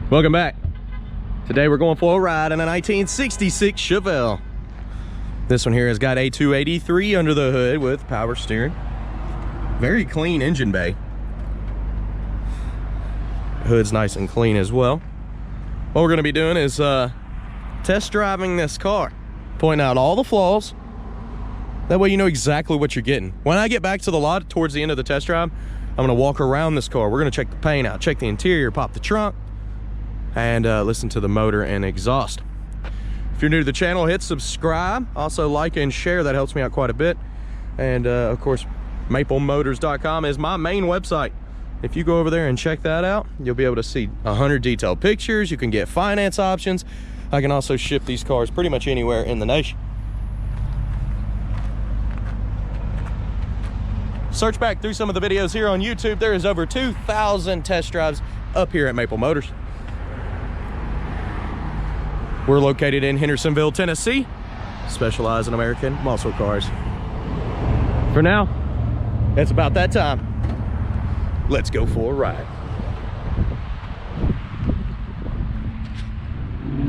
Welcome back. Today we're going for a ride in a 1966 Chevelle. This one here has got a 283 under the hood with power steering. Very clean engine bay. Hood's nice and clean as well. What we're going to be doing is test driving this car, pointing out all the flaws. That way you know exactly what you're getting. When I get back to the lot towards the end of the test drive, I'm going to walk around this car. We're going to check the paint out, check the interior, pop the trunk, and listen to the motor and exhaust. If you're new to the channel, hit subscribe. Also like and share, that helps me out quite a bit. And of course, maplemotors.com is my main website. If you go over there and check that out, you'll be able to see 100 detailed pictures. You can get finance options. I can also ship these cars pretty much anywhere in the nation. Search back through some of the videos here on YouTube. There is over 2,000 test drives up here at Maple Motors. We're located in Hendersonville, Tennessee. Specialize in American muscle cars. For now, it's about that time. Let's go for a ride.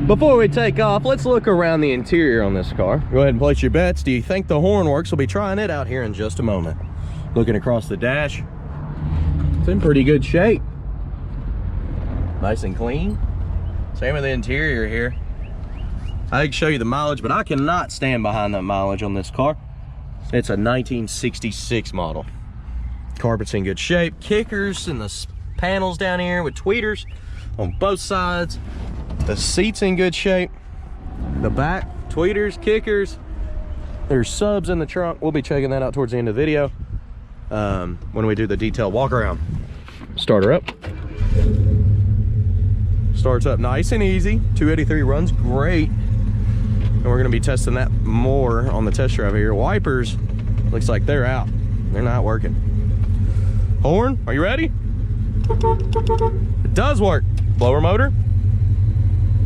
Before we take off, let's look around the interior on this car. Go ahead and place your bets. Do you think the horn works? We'll be trying it out here in just a moment. Looking across the dash, it's in pretty good shape. Nice and clean. Same with the interior here. I can show you the mileage, but I cannot stand behind that mileage on this car. It's a 1966 model. Carpet's in good shape. Kickers and the panels down here with tweeters on both sides. The seat's in good shape. The back, tweeters, kickers. There's subs in the trunk. We'll be checking that out towards the end of the video when we do the detailed walk around. Start her up. Starts up nice and easy. 283 runs great. And we're going to be testing that more on the test drive here. Wipers, looks like they're out. They're not working. Horn, are you ready? It does work. Blower motor,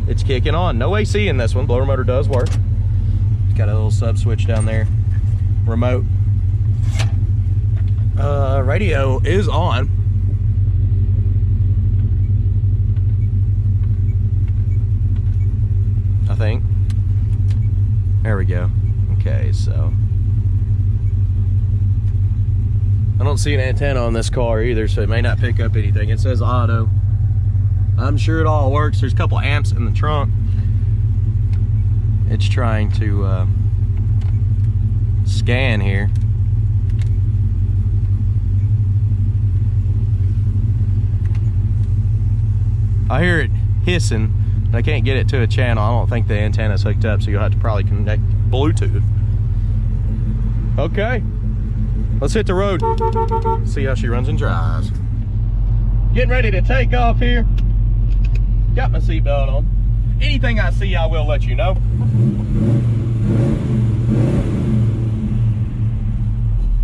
it's kicking on. No AC in this one. Blower motor does work. It's got a little sub switch down there. Remote. Radio is on. I think. There we go. Okay, so I don't see an antenna on this car either, so it may not pick up anything. It says auto. I'm sure it all works. There's a couple amps in the trunk. It's trying to scan here. I hear it hissing. I can't get it to a channel. I don't think the antenna's hooked up, so you'll have to probably connect Bluetooth. Okay, let's hit the road. See how she runs and drives. Getting ready to take off here. Got my seatbelt on. Anything I see, I will let you know.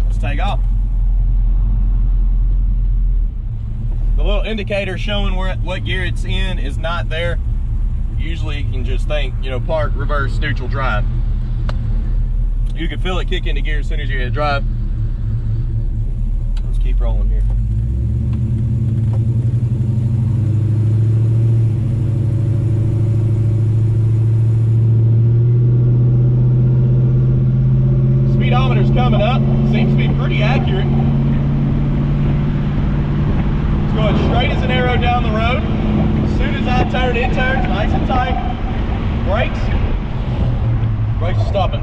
Let's take off. The little indicator showing what gear it's in is not there. Usually you can just think, you know, park, reverse, neutral, drive. You can feel it kick into gear as soon as you hit drive. Let's keep rolling here. Speedometer's coming up. Seems to be pretty accurate. It's going straight as an arrow down the road. As soon as I turn, it turns nice and tight. Brakes. Brakes are stopping.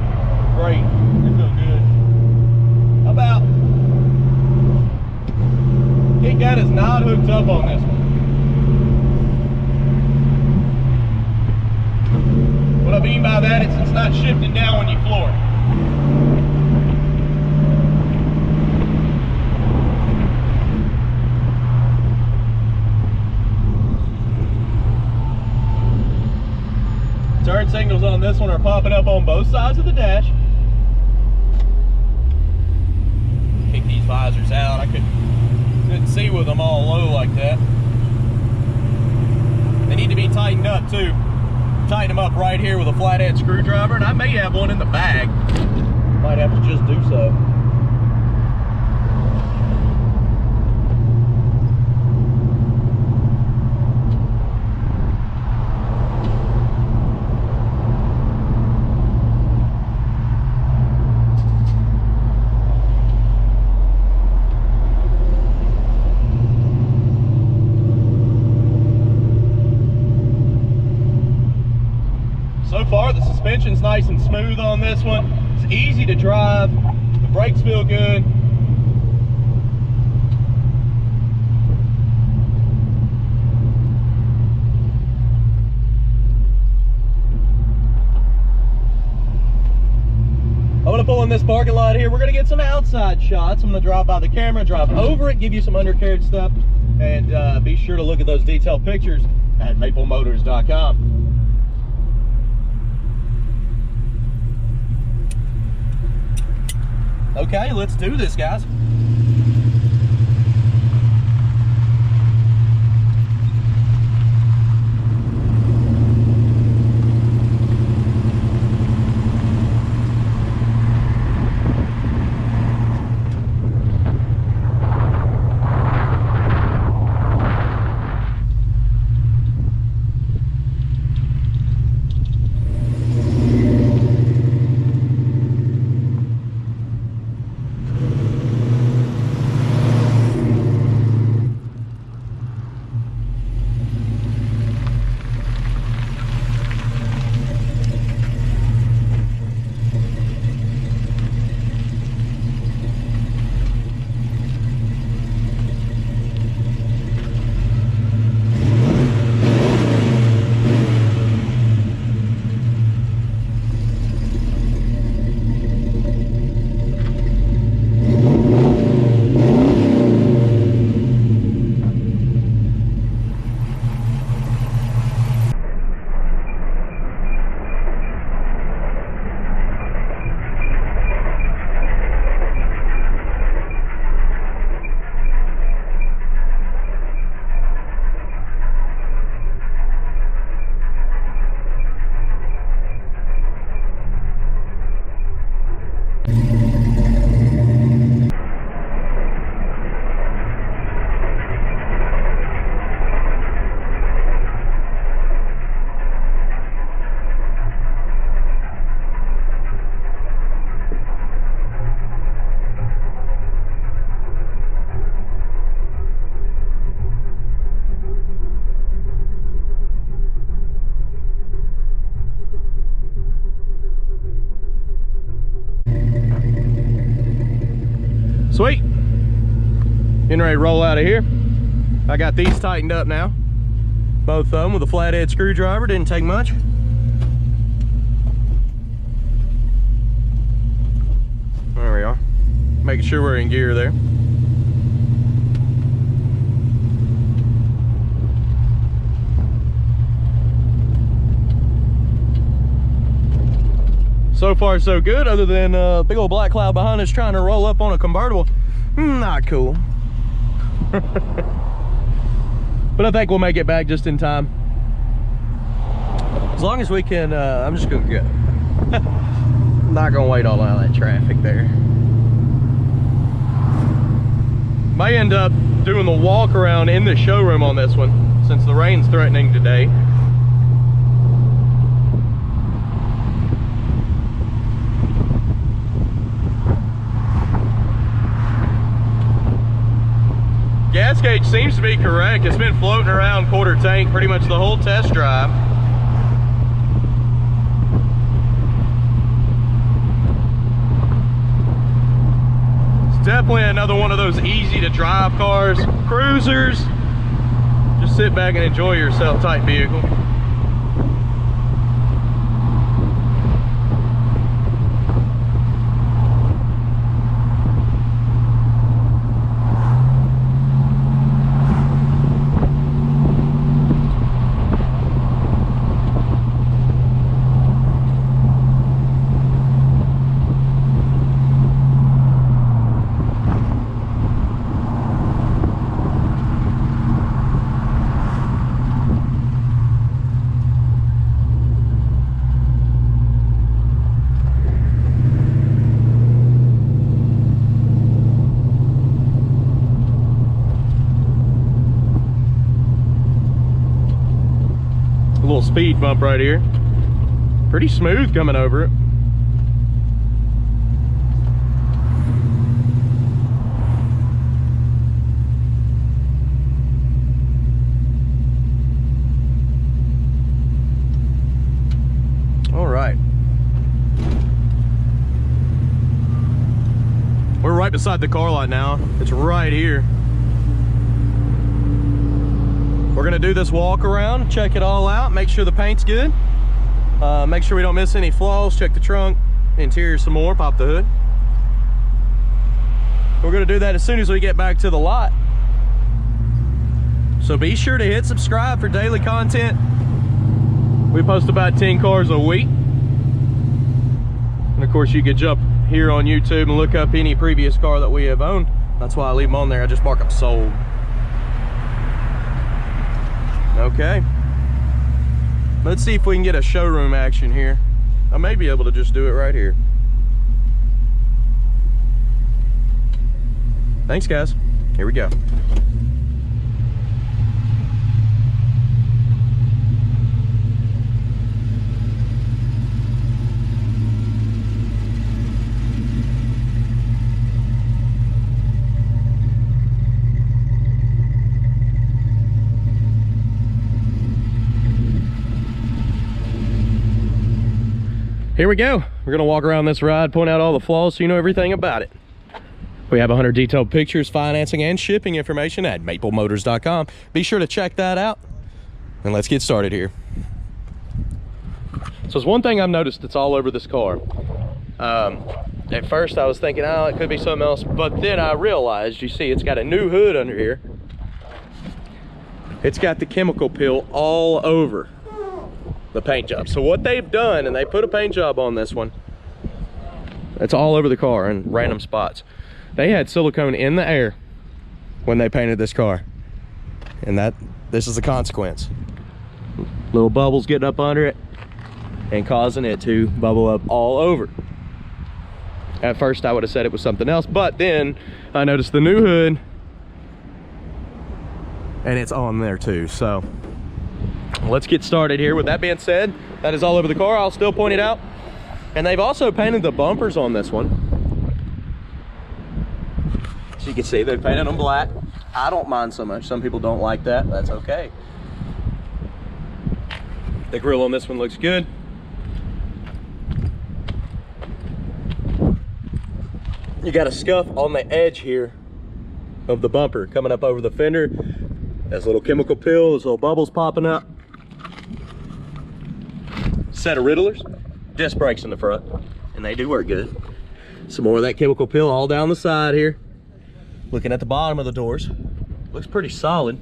Great. They feel good. How about? Kick out is not hooked up on this one. What I mean by that is it's not shifting down when you floor it. Turn signals on this one are popping up on both sides of the dash. Kick these visors out. I couldn't see with them all low like that. They need to be tightened up too. Tighten them up right here with a flathead screwdriver, and I may have one in the bag. Might have to just do so. smooth on this one. It's easy to drive. The brakes feel good. I'm gonna pull in this parking lot here. We're gonna get some outside shots. I'm gonna drive by the camera, drive over it, give you some undercarriage stuff, and be sure to look at those detailed pictures at maplemotors.com. Okay, let's do this, guys. Sweet. Getting ready to roll out of here. I got these tightened up now. Both of them with a flathead screwdriver. Didn't take much. There we are. Making sure we're in gear there. So far so good, other than a big old black cloud behind us trying to roll up on a convertible. Not cool. But I think we'll make it back just in time. As long as we can, I'm just gonna go. Not gonna wait all out of that traffic there. May end up doing the walk around in the showroom on this one, since the rain's threatening today. Gas gauge seems to be correct. It's been floating around quarter tank pretty much the whole test drive. It's definitely another one of those easy to drive cars. Cruisers, just sit back and enjoy yourself type vehicle. Little speed bump right here. Pretty smooth coming over it. All right. right beside the car lot now. It's right here. We're gonna do this walk around, check it all out, make sure the paint's good. Make sure we don't miss any flaws, check the trunk, interior some more, pop the hood. We're gonna do that as soon as we get back to the lot. So be sure to hit subscribe for daily content. We post about 10 cars a week. And of course you could jump here on YouTube and look up any previous car that we have owned. That's why I leave them on there. I just mark them sold. Okay. Let's see if we can get a showroom action here. I may be able to just do it right here. Thanks, guys. Here we go. Here we go. We're gonna walk around this ride, point out all the flaws so you know everything about it. We have 100 detailed pictures, financing, and shipping information at maplemotors.com. Be sure to check that out. And let's get started here. So there's one thing I've noticed that's all over this car. At first I was thinking, oh, it could be something else, but then I realized, you see, it's got a new hood under here. It's got the chemical peel all over the paint job. So what they've done, and they put a paint job on this one, it's all over the car in random spots. They had silicone in the air when they painted this car, and this is the consequence. Little bubbles getting up under it and causing it to bubble up all over. At first I would have said it was something else, but then I noticed the new hood and it's on there too. So let's get started here. With that being said, that is all over the car. I'll still point it out. And they've also painted the bumpers on this one. So you can see they painted them black. I don't mind so much. Some people don't like that. That's okay. The grill on this one looks good. You got a scuff on the edge here of the bumper coming up over the fender. There's a little chemical peel, there's little bubbles popping up. Set of riddlers, disc brakes in the front, and they do work good. Some more of that chemical peel all down the side here. Looking at the bottom of the doors, looks pretty solid.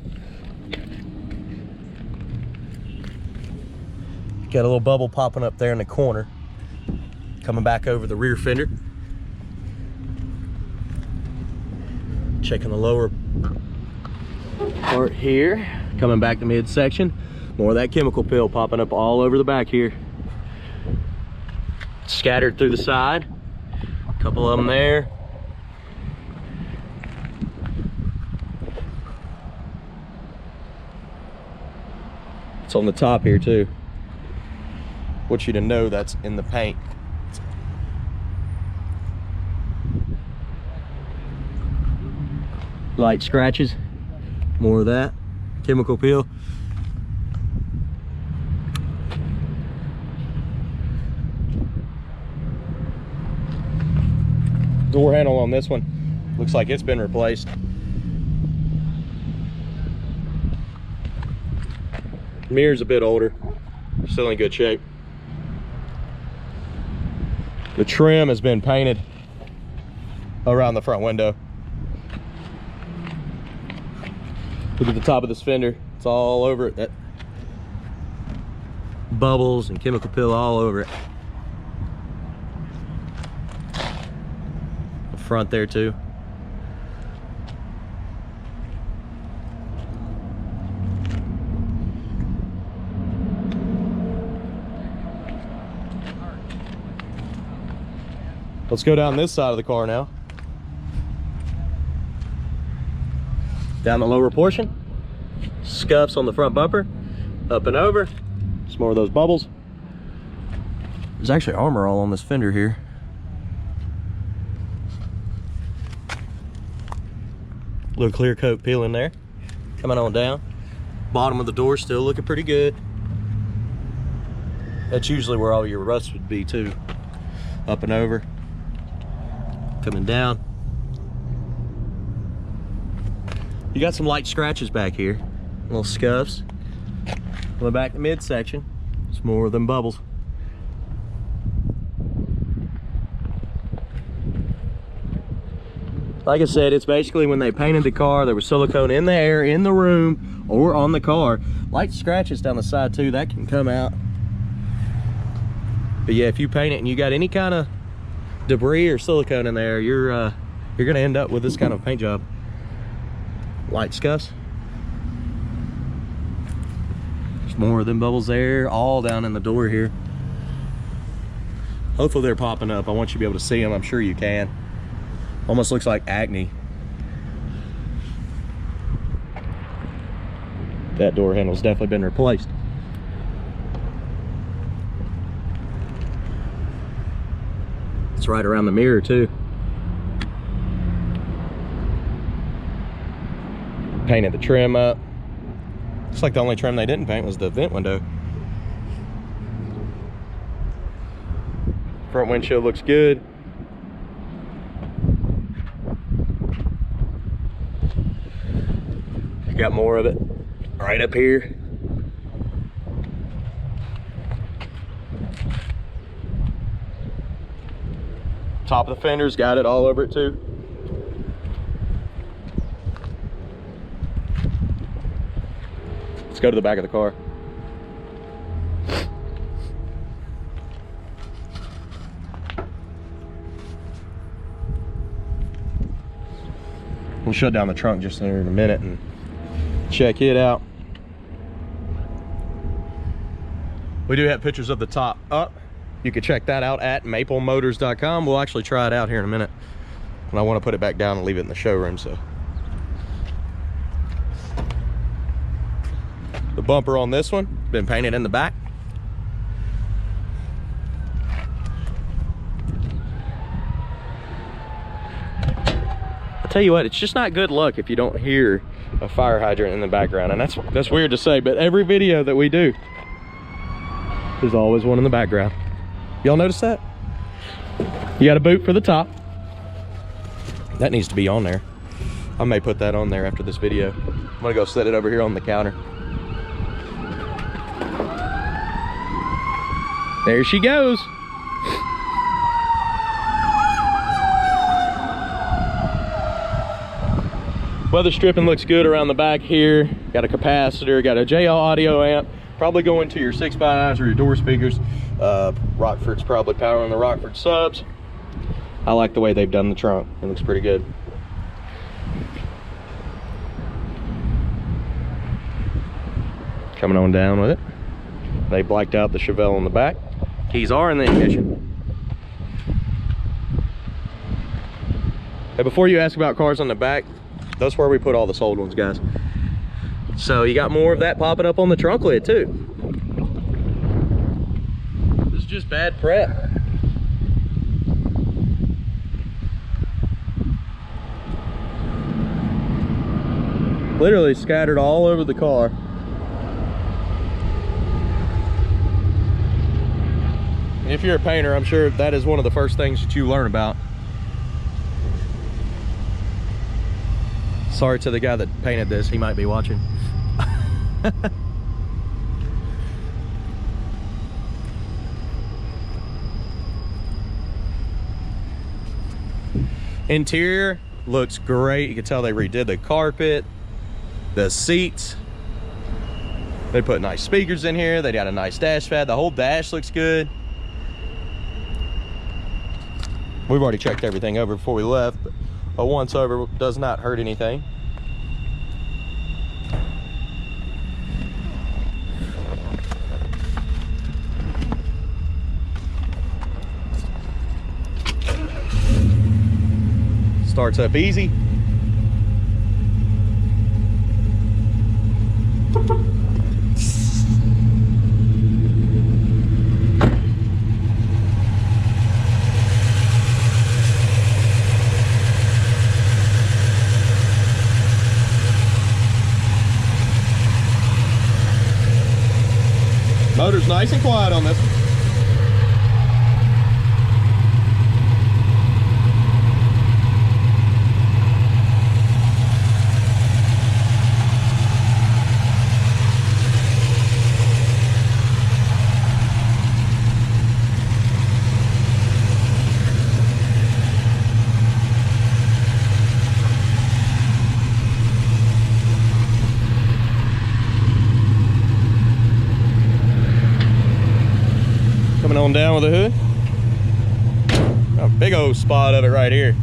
Got a little bubble popping up there in the corner, coming back over the rear fender. Checking the lower part here, coming back to midsection. More of that chemical peel popping up all over the back here. Scattered through the side. A couple of them there. It's on the top here too. Want you to know that's in the paint. Light scratches. More of that chemical peel. Door handle on this one looks like it's been replaced. Mirror's a bit older, still in good shape. The trim has been painted around the front window. Look at the top of this fender, it's all over it. That bubbles and chemical peel all over it. The front there too. Let's go down this side of the car now. Down the lower portion, scuffs on the front bumper, up and over, some more of those bubbles. There's actually armor all on this fender here. Little clear coat peel in there, coming on down. Bottom of the door still looking pretty good. That's usually where all your rust would be too. Up and over, coming down. You got some light scratches back here, little scuffs. On the back midsection, some more of them bubbles. Like I said, it's basically when they painted the car, there was silicone in the air, in the room, or on the car. Light scratches down the side too, that can come out. But yeah, if you paint it and you got any kind of debris or silicone in there, you're gonna end up with this kind of paint job. Light scuffs. There's more of them bubbles there, all down in the door here. Hopefully they're popping up. I want you to be able to see them. I'm sure you can. Almost looks like acne. That door handle's definitely been replaced. It's right around the mirror too. Painted the trim up. Looks like the only trim they didn't paint was the vent window. Front windshield looks good. Got more of it right up here. Top of the fenders, got it all over it too. Let's go to the back of the car. We'll shut down the trunk just in a minute and check it out. We do have pictures of the top up. You can check that out at maplemotors.com. We'll actually try it out here in a minute. And I want to put it back down and leave it in the showroom. So the bumper on this one been painted in the back. I'll tell you what, it's just not good luck if you don't hear a fire hydrant in the background, and that's weird to say, but every video that we do, there's always one in the background. Y'all notice that? You got a boot for the top. That needs to be on there. I may put that on there after this video. I'm gonna go set it over here on the counter. There she goes. Weather stripping looks good around the back here. Got a capacitor, got a JL audio amp. Probably going to your 6x9s or your door speakers. Rockford's probably powering the Rockford subs. I like the way they've done the trunk. It looks pretty good. Coming on down with it. They blacked out the Chevelle on the back. Keys are in the ignition. Hey, before you ask about cars on the back, that's where we put all the sold ones, guys. So you got more of that popping up on the trunk lid too. This is just bad prep. Literally scattered all over the car. If you're a painter, I'm sure that is one of the first things that you learn about. Sorry to the guy that painted this, he might be watching. Interior looks great. You can tell they redid the carpet, the seats. They put nice speakers in here. They got a nice dash pad. The whole dash looks good. We've already checked everything over before we left, but a once over does not hurt anything. Starts up easy. Motor's nice and quiet on this one. on down with the hood. A big old spot of it right here.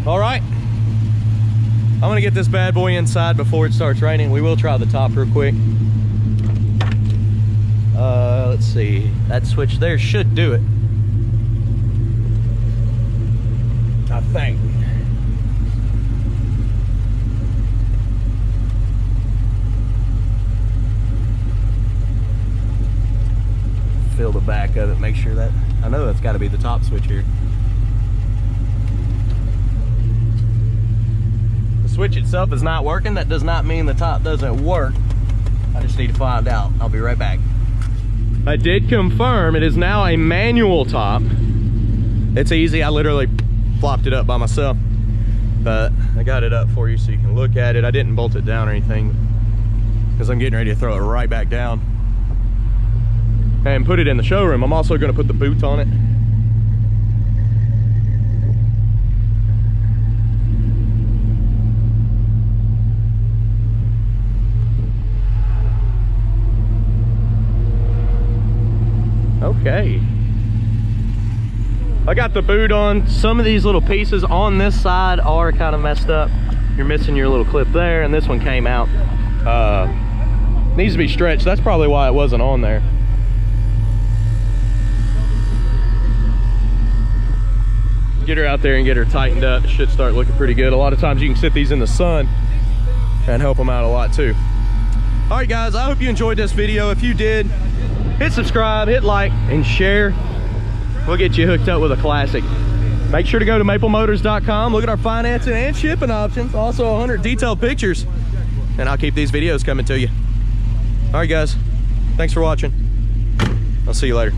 All right, I'm gonna get this bad boy inside before it starts raining. We will try the top real quick. Let's see, that switch there should do it, I think. Feel the back of it, make sure that, I know that's gotta be the top switch here. The switch itself is not working. That does not mean the top doesn't work. I just need to find out. I'll be right back. I did confirm it is now a manual top. It's easy, I literally flopped it up by myself. But I got it up for you so you can look at it. I didn't bolt it down or anything because I'm getting ready to throw it right back down and put it in the showroom. I'm also gonna put the boots on it. Okay, I got the boot on. Some of these little pieces on this side are kind of messed up. You're missing your little clip there, and this one came out. Needs to be stretched. That's probably why it wasn't on there. Get her out there and get her tightened up. It should start looking pretty good. A lot of times you can sit these in the sun and help them out a lot too. All right guys, I hope you enjoyed this video. If you did, hit subscribe, hit like, and share. We'll get you hooked up with a classic. Make sure to go to maplemotors.com, look at our financing and shipping options, also 100 detailed pictures, and I'll keep these videos coming to you. All right guys, thanks for watching. I'll see you later.